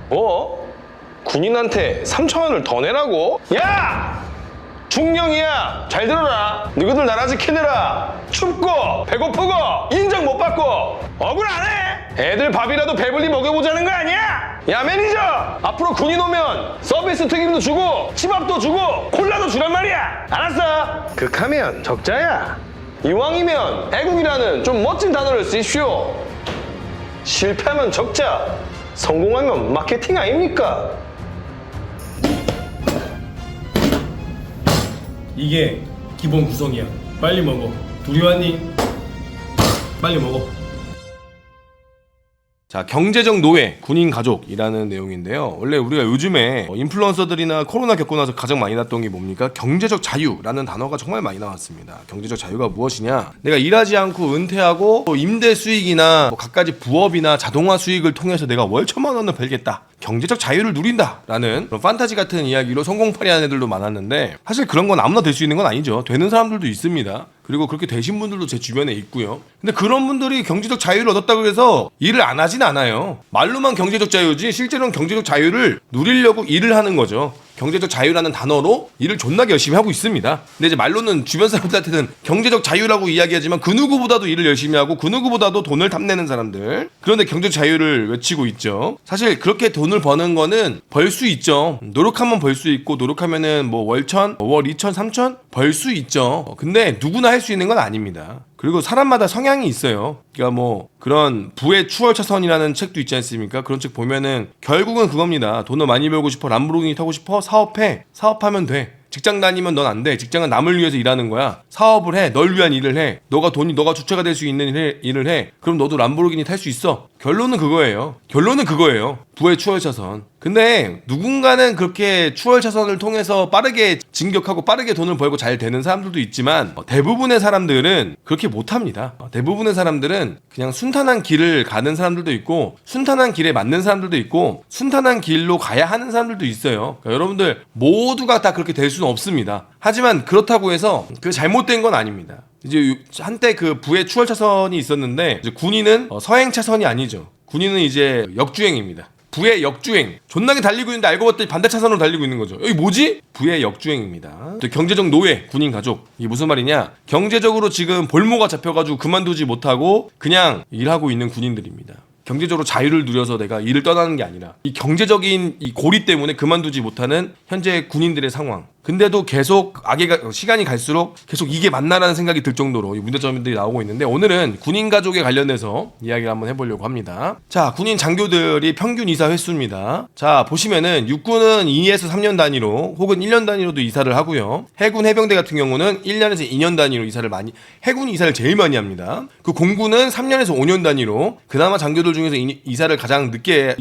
뭐? 군인한테 3,000원을 더 내라고? 야! 중령이야! 잘 들어라! 너희들 나라 지키느라 춥고 배고프고 인정 못 받고 억울 안 해! 애들 밥이라도 배불리 먹여보자는 거 아니야? 야 매니저! 앞으로 군인 오면 서비스 튀김도 주고 치밥도 주고 콜라도 주란 말이야! 알았어? 극하면 적자야. 이왕이면 애국이라는 좀 멋진 단어를 쓰십시오. 실패하면 적자, 성공하면 마케팅 아닙니까? 이게 기본 구성이야. 빨리 먹어. 둘이 왔니? 빨리 먹어. 자, 경제적 노예, 군인 가족이라는 내용인데요. 원래 우리가 요즘에 인플루언서들이나 코로나 겪고 나서 가장 많이 났던 게 뭡니까? 경제적 자유라는 단어가 정말 많이 나왔습니다. 경제적 자유가 무엇이냐? 내가 일하지 않고 은퇴하고 임대 수익이나 갖가지 부업이나 자동화 수익을 통해서 내가 월 1,000만 원을 벌겠다. 경제적 자유를 누린다라는 그런 판타지 같은 이야기로 성공파리한 애들도 많았는데 사실 그런 건 아무나 될 수 있는 건 아니죠. 되는 사람들도 있습니다. 그리고 그렇게 되신 분들도 제 주변에 있고요. 근데 그런 분들이 경제적 자유를 얻었다고 해서 일을 안 하진 않아요. 말로만 경제적 자유지 실제로는 경제적 자유를 누리려고 일을 하는 거죠. 경제적 자유라는 단어로 일을 존나게 열심히 하고 있습니다. 근데 이제 말로는 주변 사람들한테는 경제적 자유라고 이야기하지만 그 누구보다도 일을 열심히 하고 그 누구보다도 돈을 탐내는 사람들. 그런데 경제적 자유를 외치고 있죠. 사실 그렇게 돈을 버는 거는 벌 수 있죠. 노력하면 벌 수 있고 노력하면은 뭐 월 1,000, 월 2,000, 3,000 벌 수 있죠. 근데 누구나 할 수 있는 건 아닙니다. 그리고 사람마다 성향이 있어요. 그러니까 뭐 그런 부의 추월차선이라는 책도 있지 않습니까? 그런 책 보면은 결국은 그겁니다. 돈을 많이 벌고 싶어, 람보르기니 타고 싶어, 사업해. 사업하면 돼. 직장 다니면 넌 안 돼. 직장은 남을 위해서 일하는 거야. 사업을 해. 널 위한 일을 해. 너가 주체가 될 수 있는 일을 해. 그럼 너도 람보르기니 탈 수 있어. 결론은 그거예요. 부의 추월차선. 근데 누군가는 그렇게 추월차선을 통해서 빠르게 진격하고 빠르게 돈을 벌고 잘 되는 사람들도 있지만 대부분의 사람들은 그렇게 못합니다. 대부분의 사람들은 그냥 순탄한 길을 가는 사람들도 있고 순탄한 길에 맞는 사람들도 있고 순탄한 길로 가야 하는 사람들도 있어요. 그러니까 여러분들 모두가 다 그렇게 될 수는 없습니다. 하지만 그렇다고 해서 그 잘못된 건 아닙니다. 이제 한때 그 부의 추월차선이 있었는데 이제 군인은 서행차선이 아니죠. 군인은 이제 역주행입니다. 부의 역주행. 존나게 달리고 있는데 알고 봤더니 반대 차선으로 달리고 있는 거죠. 여기 뭐지? 부의 역주행입니다. 또 경제적 노예, 군인 가족. 이게 무슨 말이냐? 경제적으로 지금 볼모가 잡혀가지고 그만두지 못하고 그냥 일하고 있는 군인들입니다. 경제적으로 자유를 누려서 내가 일을 떠나는 게 아니라 이 경제적인 이 고리 때문에 그만두지 못하는 현재 군인들의 상황. 근데도 계속 시간이 갈수록 계속 이게 맞나라는 생각이 들 정도로 문제점들이 나오고 있는데 오늘은 군인 가족에 관련해서 이야기를 한번 해보려고 합니다. 자, 군인 장교들이 평균 이사 횟수입니다. 자, 보시면은 육군은 2에서 3년 단위로 혹은 1년 단위로도 이사를 하고요. 해군 해병대 같은 경우는 1년에서 2년 단위로 해군이 이사를 제일 많이 합니다. 그 공군은 3년에서 5년 단위로 그나마 장교들 중에서 이사를 가장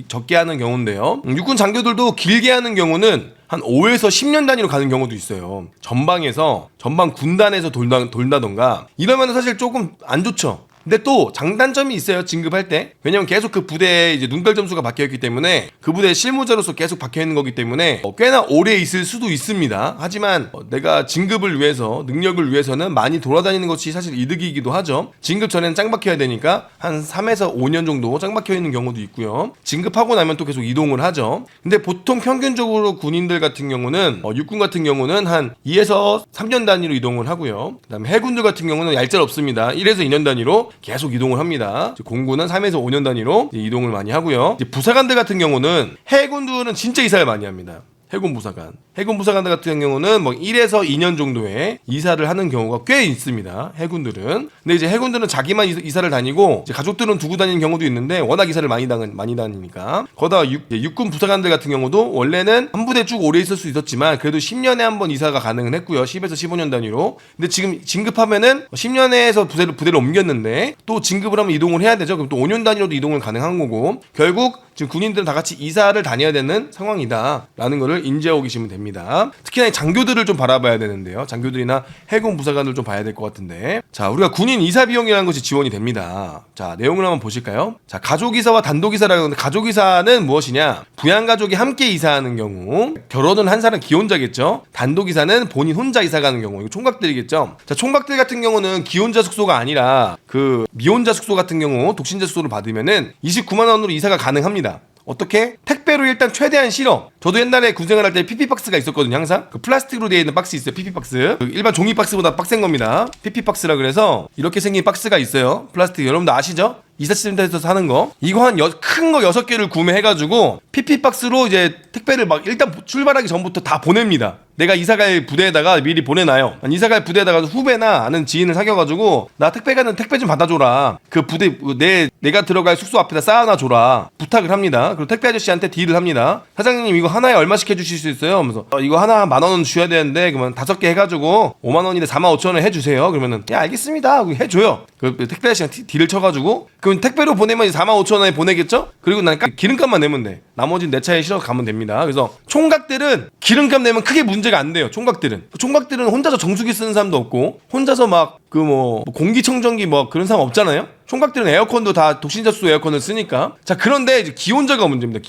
적게 하는 경우인데요. 육군 장교들도 길게 하는 경우는 한 5에서 10년 단위로 가는 경우도 있어요. 전방 군단에서 돌다던가 이러면 사실 조금 안 좋죠. 근데 또 장단점이 있어요. 진급할 때. 왜냐면 계속 그 부대에 이제 눈깔 점수가 박혀있기 때문에 그 부대에 실무자로서 계속 박혀있는 거기 때문에 꽤나 오래 있을 수도 있습니다. 하지만 내가 진급을 위해서 능력을 위해서는 많이 돌아다니는 것이 사실 이득이기도 하죠. 진급 전에는 짱 박혀야 되니까 한 3에서 5년 정도 짱 박혀있는 경우도 있고요. 진급하고 나면 또 계속 이동을 하죠. 근데 보통 평균적으로 군인들 같은 경우는 육군 같은 경우는 한 2에서 3년 단위로 이동을 하고요. 그 다음에 해군들 같은 경우는 얄짤없습니다. 1에서 2년 단위로 계속 이동을 합니다. 공군은 3에서 5년 단위로 이동을 많이 하고요. 부사관들 같은 경우는 해군들은 진짜 이사를 많이 합니다. 해군 부사관들 같은 경우는 뭐 1에서 2년 정도의 이사를 하는 경우가 꽤 있습니다. 해군들은. 근데 이제 해군들은 자기만 이사를 다니고 이제 가족들은 두고 다니는 경우도 있는데 워낙 이사를 많이 다니니까. 거기다가 육군 부사관들 같은 경우도 원래는 한 부대 쭉 오래 있을 수 있었지만 그래도 10년에 한 번 이사가 가능은 했고요. 10에서 15년 단위로. 근데 지금 진급하면은 10년에서 부대를 옮겼는데 또 진급을 하면 이동을 해야 되죠. 그럼 또 5년 단위로도 이동을 가능한 거고 결국 지금 군인들은 다 같이 이사를 다녀야 되는 상황이다라는 거를 인지하고 계시면 됩니다. 특히나 장교들을 좀 바라봐야 되는데요. 장교들이나 해군 부사관을 좀 봐야 될 것 같은데 자, 우리가 군인 이사 비용이라는 것이 지원이 됩니다. 자, 내용을 한번 보실까요? 자, 가족이사와 단독이사라고 하는데 가족이사는 무엇이냐? 부양가족이 함께 이사하는 경우 결혼은 한 사람 기혼자겠죠. 단독이사는 본인 혼자 이사 가는 경우 이거 총각들이겠죠. 자, 총각들 같은 경우는 기혼자 숙소가 아니라 그 미혼자 숙소 같은 경우 독신자 숙소를 받으면은 29만 원으로 이사가 가능합니다. 어떻게? 택배로 일단 최대한 실어. 저도 옛날에 군생활 할 때 PP박스가 있었거든요. 항상 그 플라스틱으로 되어 있는 박스 있어요. PP박스. 그 일반 종이 박스보다 빡센 겁니다. PP박스라 그래서 이렇게 생긴 박스가 있어요. 플라스틱. 여러분들 아시죠? 이사시센터에서 사는 거. 이거 한 큰 거 6개를 구매해가지고 PP박스로 이제 택배를 막 일단 출발하기 전부터 다 보냅니다. 내가 이사갈 부대에다가 미리 보내놔요. 이사갈 부대에다가 후배나 아는 지인을 사귀어가지고 나 택배 가는 택배 좀 받아줘라. 그 부대 내가 들어갈 숙소 앞에다 쌓아놔줘라. 부탁을 합니다. 그리고 택배 아저씨한테 딜을 합니다. 사장님 이거 하나에 얼마씩 해주실 수 있어요? 하면서 이거 하나 10,000원 주셔야 되는데 그러면 5개 해가지고 50,000원인데 45,000원 해주세요. 그러면은 야 알겠습니다 하고 해줘요. 그 택배 아저씨가 딜을 쳐가지고 그럼 택배로 보내면 45,000원에 보내겠죠? 그리고 난 기름값만 내면 돼. 나머지는 내 차에 실어서 가면 됩니다. 그래서 총각들은 기름값 내면 크게 문제가 안 돼요. 총각들은 혼자서 정수기 쓰는 사람도 없고 혼자서 막 그 뭐 공기청정기 뭐 그런 사람 없잖아요. 총각들은 에어컨도 다 독신자수 에어컨을 쓰니까. 자, 그런데 이제 기혼자가 문제입니다.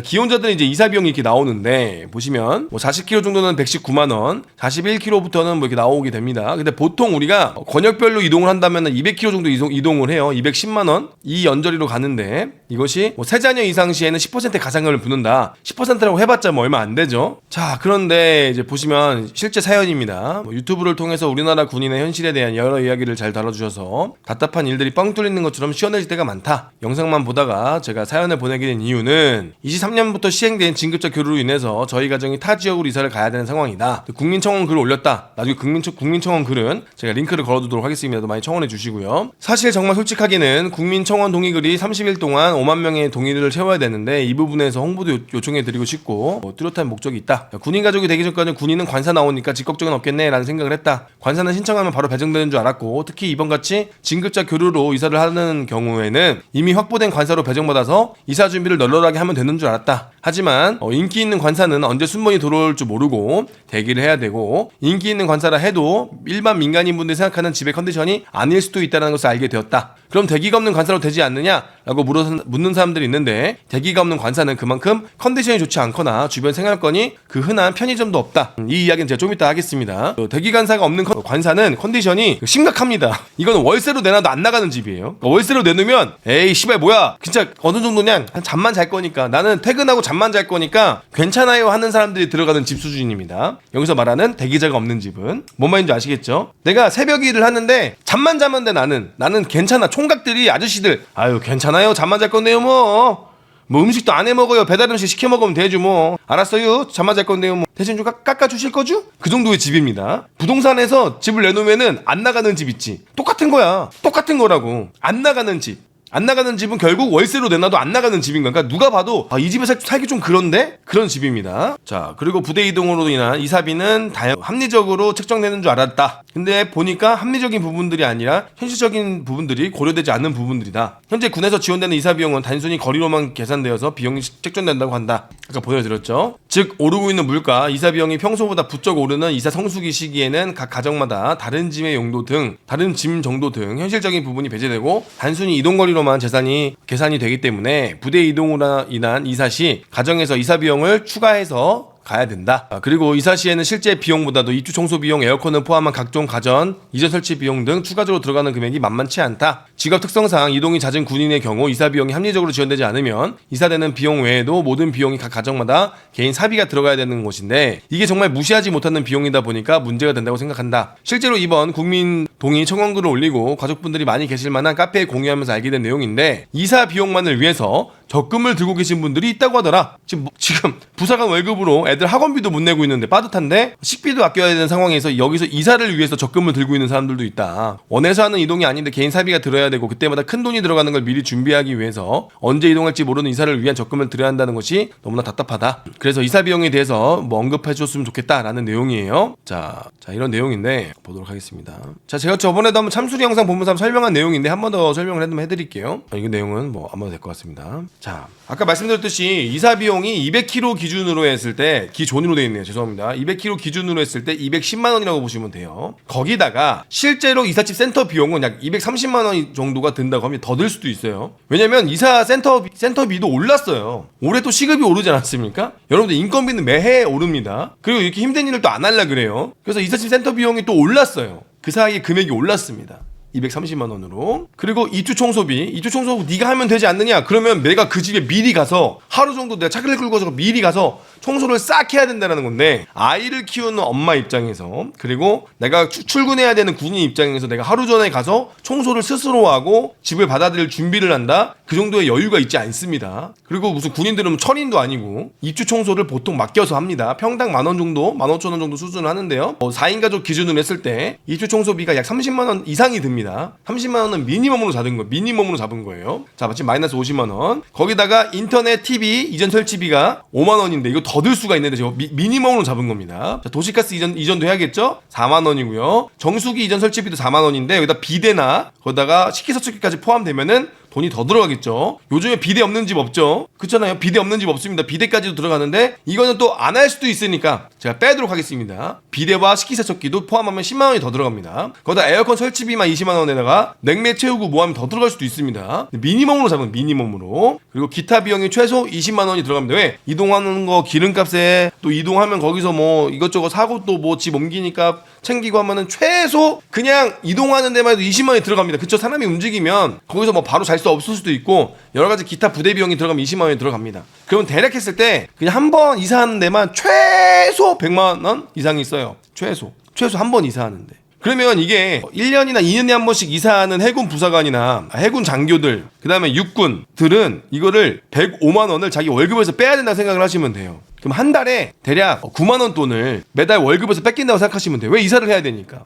기혼자들은 이제 이사 비용이 이렇게 나오는데 보시면 뭐 40kg 정도는 119만 원, 41kg부터는 뭐 이렇게 나오게 됩니다. 근데 보통 우리가 권역별로 이동을 한다면 200km 정도 이동을 해요. 210만 원 이 연저리로 가는데 이것이 뭐 3자녀 이상 시에는 10% 가상금을 붙는다. 10%라고 해봤자 뭐 얼마 안 되죠. 자, 그런데 이제 보시면 실제 사연입니다. 뭐 유튜브를 통해서 우리나라 군인의 현실에 대한 여러 이야기를 잘 다뤄주셔서 답답한 일들이 뻥 뚫리는 것처럼 시원해질 때가 많다. 영상만 보다가 제가 사연을 보내게 된 이유는 23년부터 시행된 진급자 교류로 인해서 저희 가정이 타 지역으로 이사를 가야 되는 상황이다. 국민청원 글을 올렸다. 나중에 국민청원 글은 제가 링크를 걸어두도록 하겠습니다. 많이 청원해 주시고요. 사실 정말 솔직하게는 국민청원 동의글이 30일 동안 5만 명의 동의를 채워야 되는데 이 부분에서 홍보도 요청해 드리고 싶고 뚜렷한 목적이 있다. 군인 가족이 되기 전까지는 군인은 관사 나오니까 직걱정은 없겠네 라는 생각을 했다. 관사는 신청하면 바로 배정되는 줄 알았고 특히 이번같이 진급자 교류로 이사를 하는 경우에는 이미 확보된 관사로 배정받아서 이사 준비를 널널하게 하면 되는 줄 알았다. 하지만 인기 있는 관사는 언제 순번이 들어올 줄 모르고 대기를 해야 되고 인기 있는 관사라 해도 일반 민간인분들이 생각하는 집의 컨디션이 아닐 수도 있다는 것을 알게 되었다. 그럼 대기가 없는 관사로 되지 않느냐라고 묻는 사람들이 있는데 대기가 없는 관사는 그만큼 컨디션이 좋지 않거나 주변 생활권이 그 흔한 편의점도 없다. 이 이야기는 제가 좀 이따 하겠습니다. 대기 관사가 없는 관사는 컨디션이 심각합니다. 이건 월세로 내놔도 안 나가는 집이에요. 월세로 내놓으면 에이 씨발 뭐야 진짜 어느 정도냐 잠만 잘 거니까 나는 퇴근하고 잠만 잘 거니까 괜찮아요 하는 사람들이 들어가는 집 수준입니다. 여기서 말하는 대기자가 없는 집은 뭔 말인지 아시겠죠? 내가 새벽 일을 하는데 잠만 자면 돼. 나는 괜찮아. 총각들이 아저씨들 아유 괜찮아요 잠만 잘 건데요 뭐 음식도 안 해 먹어요. 배달 음식 시켜 먹으면 되죠 뭐. 알았어요. 잠만 잘 건데요 뭐. 대신 좀 깎아 주실 거죠? 그 정도의 집입니다. 부동산에서 집을 내놓으면은 안 나가는 집 있지. 똑같은 거야. 똑같은 거라고. 안 나가는 집. 안 나가는 집은 결국 월세로 내놔도 안 나가는 집인 거야. 그러니까 누가 봐도 이 집에 살기 좀 그런데? 그런 집입니다. 자, 그리고 부대 이동으로 인한 이사비는 합리적으로 책정되는 줄 알았다. 근데 보니까 합리적인 부분들이 아니라 현실적인 부분들이 고려되지 않는 부분들이다. 현재 군에서 지원되는 이사 비용은 단순히 거리로만 계산되어서 비용이 책정된다고 한다. 아까 보여드렸죠. 즉 오르고 있는 물가, 이사 비용이 평소보다 부쩍 오르는 이사 성수기 시기에는 각 가정마다 다른 짐의 용도 등 다른 짐 정도 등 현실적인 부분이 배제되고 단순히 이동거리로 만 계산이 되기 때문에 부대 이동으로 인한 이사 시 가정에서 이사 비용을 추가해서 가야 된다. 그리고 이사 시에는 실제 비용보다도 입주 청소 비용, 에어컨을 포함한 각종 가전, 이전 설치 비용 등 추가적으로 들어가는 금액이 만만치 않다. 직업 특성상 이동이 잦은 군인의 경우 이사 비용이 합리적으로 지원되지 않으면 이사되는 비용 외에도 모든 비용이 각 가정마다 개인 사비가 들어가야 되는 것인데 이게 정말 무시하지 못하는 비용이다 보니까 문제가 된다고 생각한다. 실제로 이번 국민 동의 청원글을 올리고 가족분들이 많이 계실 만한 카페에 공유하면서 알게 된 내용인데 이사 비용만을 위해서 적금을 들고 계신 분들이 있다고 하더라. 지금 부사관 월급으로 애들 학원비도 못 내고 있는데 빠듯한데 식비도 아껴야 되는 상황에서 여기서 이사를 위해서 적금을 들고 있는 사람들도 있다. 원해서 하는 이동이 아닌데 개인 사비가 들어야 되고 그때마다 큰 돈이 들어가는 걸 미리 준비하기 위해서 언제 이동할지 모르는 이사를 위한 적금을 들여야 한다는 것이 너무나 답답하다. 그래서 이사 비용에 대해서 뭐 언급해 줬으면 좋겠다라는 내용이에요. 자 이런 내용인데 보도록 하겠습니다. 자 제가 저번에도 한번 참수리 영상 보면서 한번 설명한 내용인데 한 번 더 설명을 해드릴게요. 이 내용은 뭐 아무나 될 것 같습니다. 자 아까 말씀드렸듯이 이사 비용이 200km 기준으로 했을 때 기존으로 되어 있네요. 죄송합니다. 200km 기준으로 했을 때 210만 원이라고 보시면 돼요. 거기다가 실제로 이삿집 센터 비용은 약 230만 원 정도가 든다고 하면 더 들 수도 있어요. 왜냐면 이사 센터비도 올랐어요. 올해 또 시급이 오르지 않았습니까? 여러분들 인건비는 매해 오릅니다. 그리고 이렇게 힘든 일을 또 안 하려 그래요. 그래서 이삿집 센터 비용이 또 올랐어요. 그 사이에 금액이 올랐습니다. 230만 원으로. 그리고 입주 청소비. 입주 청소 네가 하면 되지 않느냐? 그러면 내가 그 집에 미리 가서 하루 정도 내가 차를 끌고 가서 미리 가서 청소를 싹 해야 된다는 건데, 아이를 키우는 엄마 입장에서, 그리고 내가 출근해야 되는 군인 입장에서 내가 하루 전에 가서 청소를 스스로 하고 집을 받아들일 준비를 한다? 그 정도의 여유가 있지 않습니다. 그리고 무슨 군인들은 천인도 아니고 입주 청소를 보통 맡겨서 합니다. 평당 10,000원 정도, 15,000원 정도 수준을 하는데요. 4인 가족 기준으로 했을 때 입주 청소비가 약 30만 원 이상이 듭니다. 30만 원은 미니멈으로 잡은 거예요. 미니멈으로 잡은 거예요. 자, 마치 마이너스 50만 원. 거기다가 인터넷, TV 이전 설치비가 5만 원인데 이거 더 들 수가 있는데 제가 미니멈으로 잡은 겁니다. 자, 도시가스 이전도 해야겠죠? 4만 원이고요. 정수기 이전 설치비도 4만 원인데 여기다 비대나 거기다가 식기세척기까지 포함되면은 돈이 더 들어가겠죠. 요즘에 비대 없는 집 없죠. 그렇잖아요. 비대 없는 집 없습니다. 비대까지도 들어가는데 이거는 또 안 할 수도 있으니까 제가 빼도록 하겠습니다. 비대와 식기세척기도 포함하면 10만 원이 더 들어갑니다. 거기다 에어컨 설치비만 20만 원에다가 냉매 채우고 뭐하면 더 들어갈 수도 있습니다. 미니멈으로 잡으면 미니멈으로. 그리고 기타 비용이 최소 20만 원이 들어갑니다. 왜? 이동하는 거 기름값에 또 이동하면 거기서 뭐 이것저것 사고 또 뭐 집 옮기니까 챙기고 하면은 최소 그냥 이동하는 데만 해도 20만 원이 들어갑니다. 그쵸? 사람이 움직이면 거기서 뭐 바로 잘 수 없을 수도 있고 여러 가지 기타 부대 비용이 들어가면 20만 원이 들어갑니다. 그러면 대략 했을 때 그냥 한 번 이사하는 데만 최소 100만 원 이상이 있어요. 최소 한 번 이사하는데. 그러면 이게 1년이나 2년에 한 번씩 이사하는 해군 부사관이나 해군 장교들, 그 다음에 육군들은 이거를 105만 원을 자기 월급에서 빼야 된다고 생각을 하시면 돼요. 그럼 한 달에 대략 9만 원 돈을 매달 월급에서 뺏긴다고 생각하시면 돼요. 왜? 이사를 해야 되니까.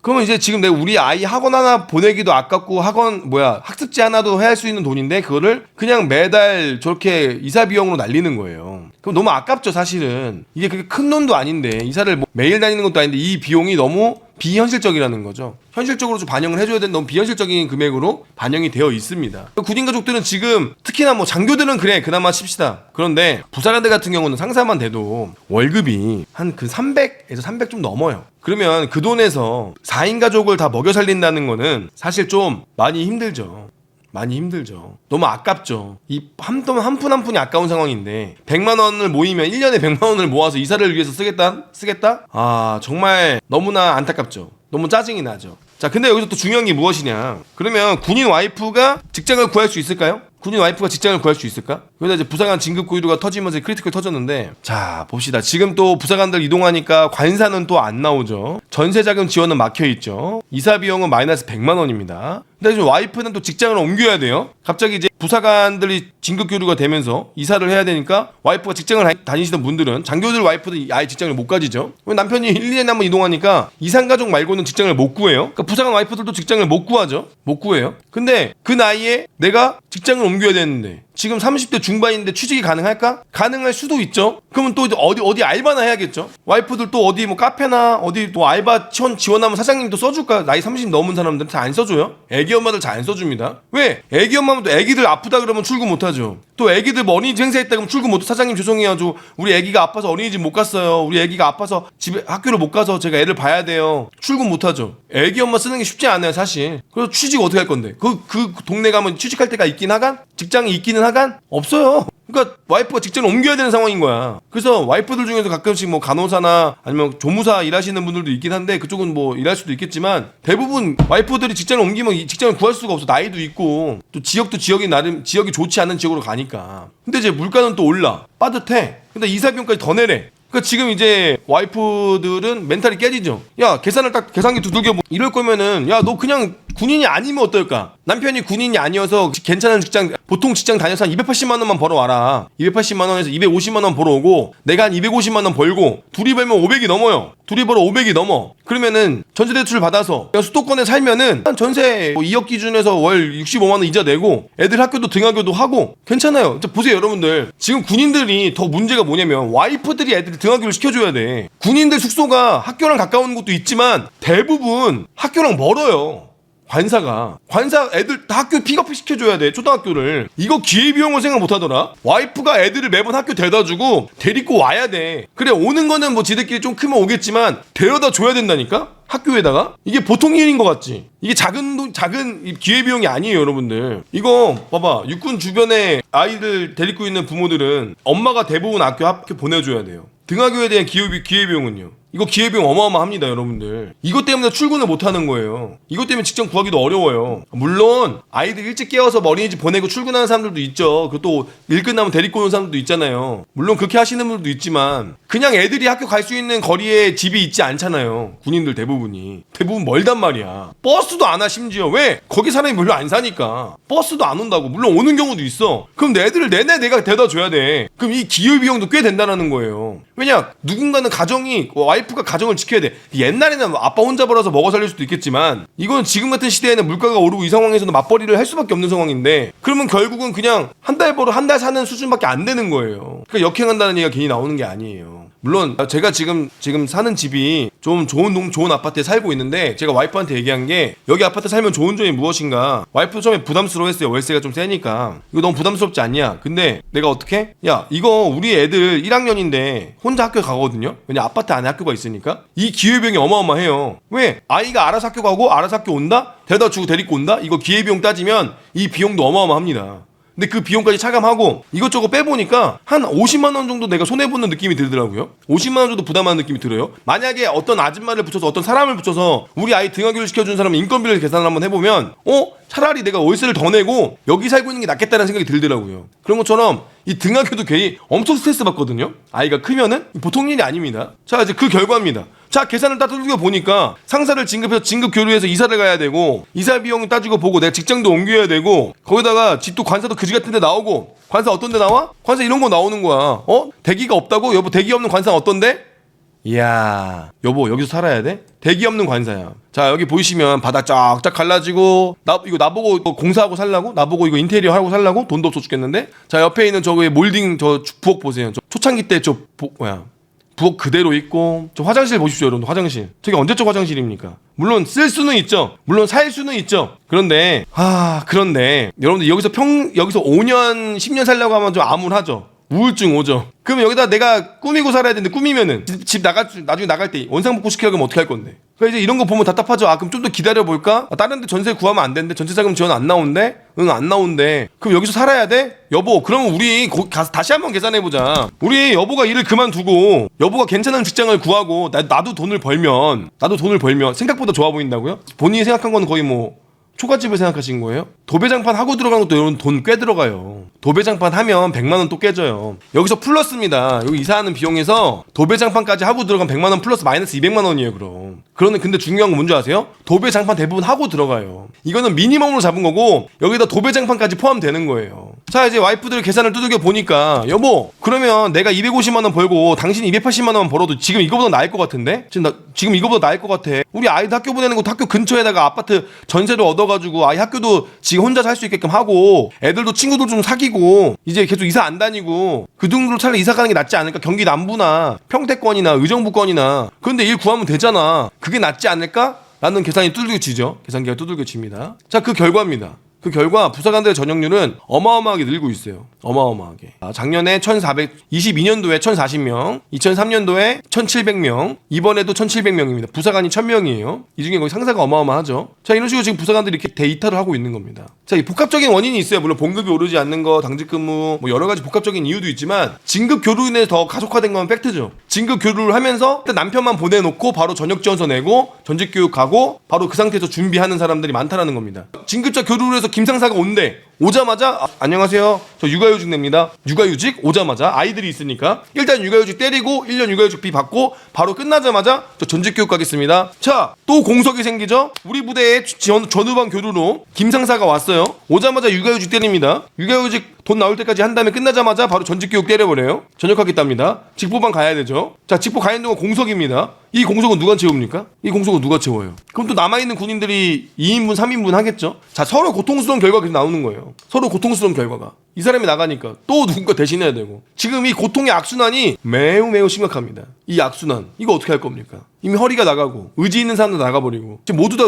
그러면 이제 지금 내가 우리 아이 학원 하나 보내기도 아깝고 학습지 하나도 할 수 있는 돈인데 그거를 그냥 매달 저렇게 이사 비용으로 날리는 거예요. 그럼 너무 아깝죠, 사실은. 이게 그렇게 큰 돈도 아닌데 이사를 뭐 매일 다니는 것도 아닌데 이 비용이 너무 비현실적이라는 거죠. 현실적으로 좀 반영을 해줘야 되는 너무 비현실적인 금액으로 반영이 되어 있습니다. 군인 가족들은 지금 특히나 뭐 장교들은 그래 그나마 칩시다. 그런데 부사관들 같은 경우는 상사만 돼도 월급이 한 그 300에서 300 좀 넘어요. 그러면 그 돈에서 4인 가족을 다 먹여 살린다는 거는 사실 좀 많이 힘들죠. 너무 아깝죠. 이 한 푼 한 푼이 아까운 상황인데 100만 원을 모이면 1년에 100만 원을 모아서 이사를 위해서 쓰겠다? 아, 정말 너무나 안타깝죠. 너무 짜증이 나죠. 자, 근데 여기서 또 중요한 게 무엇이냐? 그러면 군인 와이프가 직장을 구할 수 있을까요? 군인 와이프가 직장을 구할 수 있을까? 여기다 이제 부사관 진급 고의료가 터지면서 크리티컬 터졌는데, 자, 봅시다. 지금 또 부사관들 이동하니까 관사는 또 안 나오죠. 전세자금 지원은 막혀있죠. 이사 비용은 마이너스 100만 원입니다. 근데 지금 와이프는 또 직장을 옮겨야 돼요. 갑자기 이제 부사관들이 진급 교류가 되면서 이사를 해야 되니까 와이프가 직장을 다니시던 분들은 장교들 와이프도 아예 직장을 못 가지죠. 왜? 남편이 1년에 한 번 이동하니까 이산가족 말고는 직장을 못 구해요. 그러니까 부사관 와이프들도 직장을 못 구하죠. 못 구해요. 근데 그 나이에 내가 직장을 옮겨야 되는데 지금 30대 중반인데 취직이 가능할까? 가능할 수도 있죠. 그러면 또 어디 알바나 해야겠죠. 와이프들 또 어디 뭐 카페나 어디 또 알바 지원하면 사장님도 써줄까? 나이 30 넘은 사람들은 잘 안 써줘요. 애기 엄마들 잘 안 써줍니다. 왜? 애기 엄마면 또 애기들 아프다 그러면 출근 못하죠. 또 애기들 뭐 어린이집 행사했다 그러면 출근 못해. 사장님 죄송해요. 우리 애기가 아파서 어린이집 못 갔어요. 우리 애기가 아파서 집에 학교를 못 가서 제가 애를 봐야 돼요. 출근 못하죠. 애기 엄마 쓰는 게 쉽지 않아요, 사실. 그래서 취직 어떻게 할 건데? 그 동네 가면 취직할 때가 있긴 하간? 직장이 있기는 하간? 없어요. 그러니까 와이프가 직장을 옮겨야 되는 상황인 거야. 그래서 와이프들 중에서 가끔씩 뭐 간호사나 아니면 조무사 일하시는 분들도 있긴 한데 그쪽은 뭐 일할 수도 있겠지만 대부분 와이프들이 직장을 옮기면 이 직장을 구할 수가 없어. 나이도 있고 또 지역도 지역이 좋지 않은 지역으로 가니까. 근데 이제 물가는 또 올라. 빠듯해. 근데 이사 비용까지 더 내래. 그러니까 지금 이제 와이프들은 멘탈이 깨지죠. 야, 계산기 두들겨 이럴 거면은 야, 너 그냥 군인이 아니면 어떨까? 남편이 군인이 아니어서 괜찮은 직장, 보통 직장 다녀서 한 280만 원만 벌어와라. 280만 원에서 250만 원 벌어오고 내가 한 250만 원 벌고 둘이 벌면 500이 넘어요. 둘이 벌어 500이 넘어. 그러면은 전세대출 받아서 수도권에 살면은 한 전세 2억 기준에서 월 65만 원 이자 내고 애들 학교도 등하교도 하고 괜찮아요. 보세요, 여러분들. 지금 군인들이 더 문제가 뭐냐면 와이프들이 애들 등하교를 시켜줘야 돼. 군인들 숙소가 학교랑 가까운 곳도 있지만 대부분 학교랑 멀어요. 관사 애들 다 학교 픽업 시켜줘야 돼. 초등학교를. 이거 기회비용을 생각 못하더라. 와이프가 애들을 매번 학교 데려다주고 데리고 와야 돼. 그래, 오는 거는 뭐 지들끼리 좀 크면 오겠지만 데려다 줘야 된다니까? 학교에다가? 이게 보통 일인 것 같지? 이게 작은 기회비용이 아니에요, 여러분들. 이거 봐봐. 육군 주변에 아이들 데리고 있는 부모들은 엄마가 대부분 학교 보내줘야 돼요. 등하교에 대한 기회비용은요. 이거 기회비용 어마어마합니다, 여러분들. 이것 때문에 출근을 못 하는 거예요. 이것 때문에 직장 구하기도 어려워요. 물론 아이들 일찍 깨워서 어린이집 보내고 출근하는 사람들도 있죠. 그리고 또 일 끝나면 데리고 오는 사람들도 있잖아요. 물론 그렇게 하시는 분들도 있지만 그냥 애들이 학교 갈 수 있는 거리에 집이 있지 않잖아요. 군인들 대부분 멀단 말이야. 버스도 안 와. 심지어 왜? 거기 사람이 별로 안 사니까 버스도 안 온다고. 물론 오는 경우도 있어. 그럼 내 애들을 내내 내가 데려다 줘야 돼. 그럼 이 기회비용도 꽤 된다는 거예요. 왜냐, 누군가는 가정이, 와이프가 가정을 지켜야 돼. 옛날에는 아빠 혼자 벌어서 먹어 살릴 수도 있겠지만 이건 지금 같은 시대에는 물가가 오르고 이 상황에서는 맞벌이를 할 수밖에 없는 상황인데, 그러면 결국은 그냥 한 달 벌어 한 달 사는 수준밖에 안 되는 거예요. 그러니까 역행한다는 얘기가 괜히 나오는 게 아니에요. 물론 제가 지금 사는 집이 좀 좋은 아파트에 살고 있는데, 제가 와이프한테 얘기한 게 여기 아파트 살면 좋은 점이 무엇인가. 와이프 처음에 부담스러워했어요. 월세가 좀 세니까. 이거 너무 부담스럽지 않냐. 근데 내가 어떻게? 야, 이거 우리 애들 1학년인데 혼자 학교 가거든요. 왜냐, 아파트 안에 학교가 있으니까. 이 기회비용이 어마어마해요. 왜? 아이가 알아서 학교 가고 알아서 학교 온다? 데려다 주고 데리고 온다? 이거 기회비용 따지면 이 비용도 어마어마합니다. 근데 그 비용까지 차감하고 이것저것 빼보니까 한 50만 원 정도 내가 손해보는 느낌이 들더라고요. 50만 원 정도 부담하는 느낌이 들어요. 만약에 어떤 아줌마를 붙여서 어떤 사람을 붙여서 우리 아이 등하교를 시켜준 사람은 인건비를 계산을 한번 해보면 차라리 내가 월세를 더 내고 여기 살고 있는 게 낫겠다는 생각이 들더라고요. 그런 것처럼 이 등하교도 괜히 엄청 스트레스 받거든요. 아이가 크면은 보통 일이 아닙니다. 자, 이제 그 결과입니다. 자, 계산을 딱 두들겨 보니까 상사를 진급해서 진급 교류해서 이사를 가야 되고, 이사 비용 따지고 보고 내가 직장도 옮겨야 되고, 거기다가 집도 관사도 그지 같은 데 나오고. 관사 어떤 데 나와? 관사 이런 거 나오는 거야. 대기가 없다고? 여보, 대기 없는 관사 어떤데? 이야, 여보, 여기서 살아야 돼? 대기 없는 관사야. 자, 여기 보이시면 바닥 쫙쫙 갈라지고, 이거 나보고 이거 공사하고 살라고? 나보고 이거 인테리어 하고 살라고? 돈도 없어 죽겠는데? 자, 옆에 있는 저기 몰딩 저 부엌 보세요. 저 초창기 때 부엌 그대로 있고. 저 화장실 보십시오, 여러분. 화장실. 저게 언제적 화장실입니까? 물론 쓸 수는 있죠. 물론 살 수는 있죠. 그런데 여러분들 여기서 5년 10년 살려고 하면 좀 암울하죠. 우울증 오죠. 그럼 여기다 내가 꾸미고 살아야 되는데, 꾸미면은 나중에 나갈 때 원상복구 시키려고 하면 어떻게 할 건데? 그러니까 이제 이런 거 보면 답답하죠. 그럼 좀 더 기다려볼까? 다른 데 전세 구하면 안 되는데, 전세자금 지원 안 나온대? 응, 안 나온대. 그럼 여기서 살아야 돼? 여보, 그러면 우리 가서 다시 한번 계산해보자. 우리 여보가 일을 그만두고 여보가 괜찮은 직장을 구하고 나도 돈을 벌면 생각보다 좋아 보인다고요? 본인이 생각한 건 거의 초가집을 생각하신 거예요? 도배장판 하고 들어간 것도 여러분 돈 꽤 들어가요. 도배장판 하면 100만 원 또 깨져요. 여기서 플러스입니다. 여기 이사하는 비용에서 도배장판까지 하고 들어가면 100만 원 플러스 마이너스 200만 원이에요, 그럼. 근데 중요한 건 뭔지 아세요? 도배장판 대부분 하고 들어가요. 이거는 미니멈으로 잡은 거고, 여기다 도배장판까지 포함되는 거예요. 자, 이제 와이프들 계산을 두들겨 보니까, 여보, 그러면 내가 250만 원 벌고 당신이 280만 원 벌어도 지금 이거보다 나을 것 같은데? 지금 이거보다 나을 것 같아. 우리 아이들 학교 보내는 것도 학교 근처에다가 아파트 전세를 얻어가지고 아이 학교도 지금 혼자 살 수 있게끔 하고, 애들도 친구들 좀 사귀고, 이제 계속 이사 안 다니고, 그 정도로 차라리 이사 가는 게 낫지 않을까? 경기 남부나 평택권이나 의정부권이나 그런데 일 구하면 되잖아. 그게 낫지 않을까? 라는 계산이 두들겨지죠. 계산기가 두들겨집니다. 자, 그 결과입니다. 그 결과 부사관들의 전역률은 어마어마하게 늘고 있어요. 어마어마하게. 작년에 22년도에 1040명, 2003년도에 1700명, 이번에도 1700명입니다. 부사관이 1000명이에요. 이 중에 거의 상사가 어마어마하죠. 자, 이런 식으로 지금 부사관들이 이렇게 대이탈을 하고 있는 겁니다. 자, 이 복합적인 원인이 있어요. 물론 봉급이 오르지 않는 거, 당직 근무, 여러 가지 복합적인 이유도 있지만, 진급 교류로 인해 더 가속화된 건 팩트죠. 진급 교류를 하면서 남편만 보내놓고 바로 전역 지원서 내고 전직 교육 가고 바로 그 상태에서 준비하는 사람들이 많다라는 겁니다. 진급자 교류를 해서 김상사가 온대. 오자마자 안녕하세요, 저 육아휴직 냅니다. 육아휴직 오자마자 아이들이 있으니까 일단 육아휴직 때리고 1년 육아휴직비 받고 바로 끝나자마자 저 전직교육 가겠습니다. 자, 또 공석이 생기죠. 우리 부대에 전후반 교류로 김상사가 왔어요. 오자마자 육아휴직 때립니다. 육아휴직 돈 나올 때까지 한 다음에 끝나자마자 바로 전직교육 때려버려요. 전역하겠답니다. 직보반 가야 되죠. 자, 직보 가는 동안 공석입니다. 이 공석은 누가 채웁니까? 이 공석은 누가 채워요? 그럼 또 남아있는 군인들이 2인분 3인분 하겠죠. 자, 서로 고통스러운 결과가 계속 나오는 거예요. 서로 고통스러운 결과가. 이 사람이 나가니까 또 누군가 대신해야 되고. 지금 이 고통의 악순환이 매우 심각합니다. 이 악순환, 이거 어떻게 할 겁니까? 이미 허리가 나가고 의지 있는 사람도 나가버리고 지금 모두 다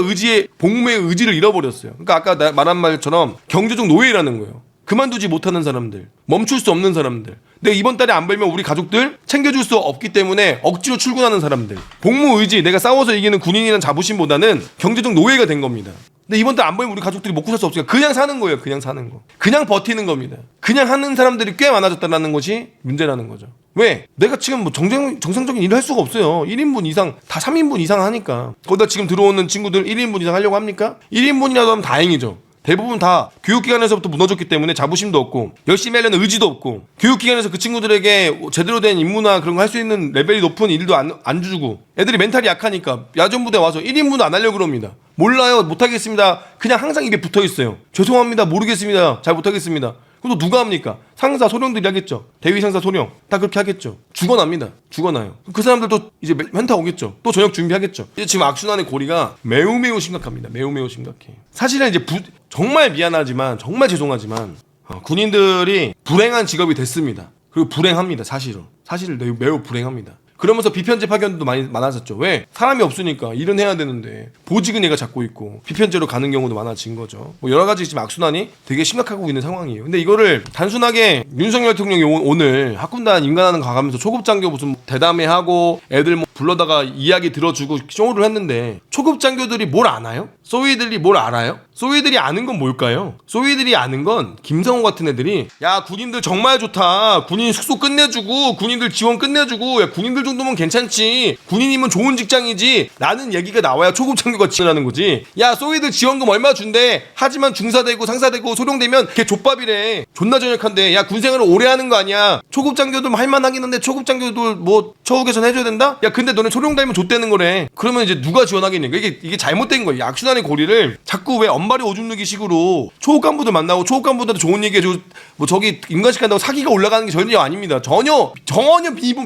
복무의 의지를 잃어버렸어요. 그러니까 아까 말한 말처럼 경제적 노예라는 거예요. 그만두지 못하는 사람들, 멈출 수 없는 사람들, 내가 이번 달에 안 벌면 우리 가족들 챙겨줄 수 없기 때문에 억지로 출근하는 사람들, 복무 의지, 내가 싸워서 이기는 군인이라는 자부심보다는 경제적 노예가 된 겁니다. 근데 이번 달 안 벌면 우리 가족들이 먹고 살 수 없으니까 그냥 사는 거예요. 그냥 사는 거. 그냥 버티는 겁니다. 그냥 하는 사람들이 꽤 많아졌다는 것이 문제라는 거죠. 왜? 내가 지금 뭐 정상적인 일을 할 수가 없어요. 1인분 이상, 다 3인분 이상 하니까. 거기다 지금 들어오는 친구들 1인분 이상 하려고 합니까? 1인분이라도 하면 다행이죠. 대부분 다 교육기관에서부터 무너졌기 때문에 자부심도 없고 열심히 하려는 의지도 없고 교육기관에서 그 친구들에게 제대로 된 임무나 그런 거 할 수 있는 레벨이 높은 일도 안 주고 애들이 멘탈이 약하니까 야전부대 와서 1인분도 안 하려고 그럽니다. 몰라요, 못하겠습니다. 그냥 항상 입에 붙어있어요. 죄송합니다, 모르겠습니다, 잘 못하겠습니다. 그럼 또 누가 합니까? 상사, 소령들이 하겠죠. 대위 상사, 소령 다 그렇게 하겠죠. 죽어납니다. 죽어나요. 그 사람들도 이제 현타 오겠죠. 또 저녁 준비하겠죠. 이제 지금 악순환의 고리가 매우 심각합니다. 매우 심각해. 사실은 이제 정말 미안하지만 정말 죄송하지만 군인들이 불행한 직업이 됐습니다. 그리고 불행합니다. 사실은 매우 불행합니다. 그러면서 비편제 파견도 많아졌죠. 왜? 사람이 없으니까 일은 해야 되는데 보직은 얘가 잡고 있고 비편제로 가는 경우도 많아진 거죠. 뭐 여러 가지 지금 악순환이 되게 심각하고 있는 상황이에요. 근데 이거를 단순하게 윤석열 대통령이 오늘 학군단 인간하는 거 가면서 초급장교 무슨 대담회하고 애들 뭐 불러다가 이야기 들어주고 쇼를 했는데 초급장교들이 뭘 아나요? 소위들이 뭘 알아요? 소위들이 아는 건 뭘까요? 소위들이 아는 건 김성호 같은 애들이 야 군인들 정말 좋다, 군인 숙소 끝내주고 군인들 지원 끝내주고 야 군인들 정도면 괜찮지, 군인이면 좋은 직장이지 라는 얘기가 나와야 초급장교가 지원하는 거지. 야 소위들 지원금 얼마 준대, 하지만 중사되고 상사되고 소령되면 걔 족밥이래, 존나 전역한데. 야 군생활을 오래 하는 거 아니야. 초급장교들 할만하긴 한데 초급장교들 뭐 처우 개선 해줘야 된다? 야 근데 너네 소령 달면 좆되는 거래. 그러면 이제 누가 지원하겠냐. 이게 잘못된 거야. 악순환의 고리를 자꾸 왜 엄발이 오줌 누기 식으로 초급 간부들 만나고 초급 간부들한테 좋은 얘기 해줘, 뭐 저기 인간식 한다고 사기가 올라가는 게 전혀 아닙니다. 전혀